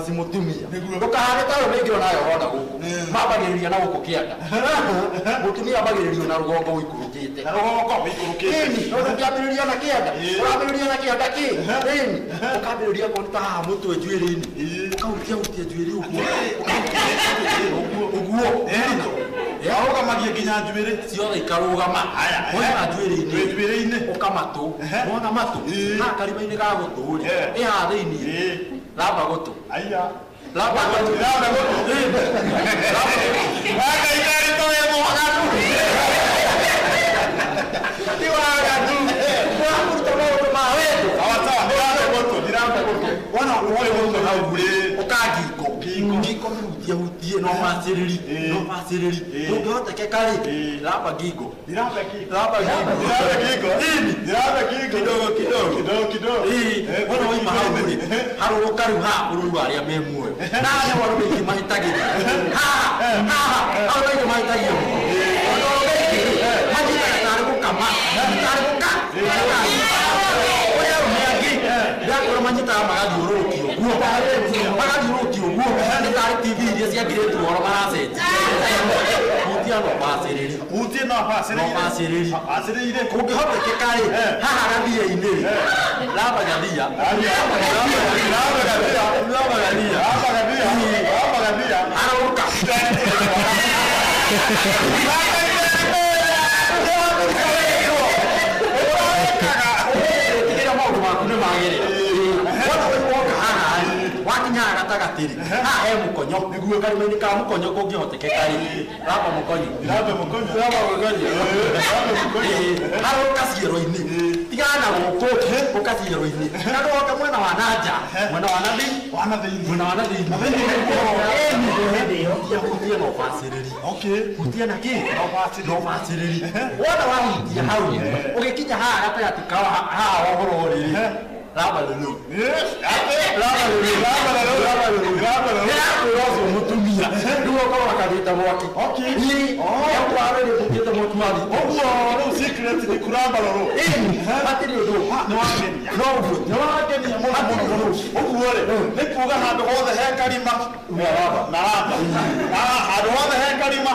once mutumia ndukahane ta we ngiro nayo wona guku mabagiriria na guku kianda mutumia bagiririo na rugongo wikurukite Na rugongo wikurukite ni no ndambiriria na kianda urambiriria na kianda ki ni ukambiriria konta mutwe njwiri-ini ukautia njwiri uguo Augamagia nginya njwiri ciothe ikarugama wona njwiri-ini ukamatu wona matu na karima-ini ga gutu ri iha thiini ramba gutu aya ramba gutu waka igari toye mwagatu ti wagatu wakuruta maundu ma wendo awata ndiramba gutu wana uwe gutu haugure ukangingo ngingo hutie no maciriri ndungihoteka ri ramba ngingo ndiramba ngingo kidogo wona waima hau ri haruruka riu ha bururu aria me muoyo na ne wona maingi mahitagiria hau maingi mahitagiria majitaga tari gukama tari guka uria umiangi ndakora manyitaga magathiururukio guo nĩ tarĩ TV iria ciangirĩtwo ũhoro maracenjia hutie no bacĩrĩri kũngĩhotekeka rĩ haha gathia-inĩ rĩ ramba gathia harũrũka tigĩra maũndũ maku nĩ magĩrĩra wakinya gatagatiri ha he mukonyo niguo karima-ini ka mukonyo kũngĩhotekeka rĩ ramba mukonyo harũrũka ciero-inĩ tigana na gũkũ ũka ciero-inĩ na ndũgoke mwena wa nanja mwena wa nathĩinĩ hutie no bacĩrĩri hutie na kĩ no bacĩrĩri wona wahutia hau ũgĩkinya haha gatagatĩ ka haha ũhoro rĩrĩ ramba lulu mutumia ndio kwa kadita mwaki ni hapo wale kupita motwali oguo secret ni kuramba lolo ati ndio no wageni ya mono oguo le ni kuga handu hothe he karima ramba handu hothe he karima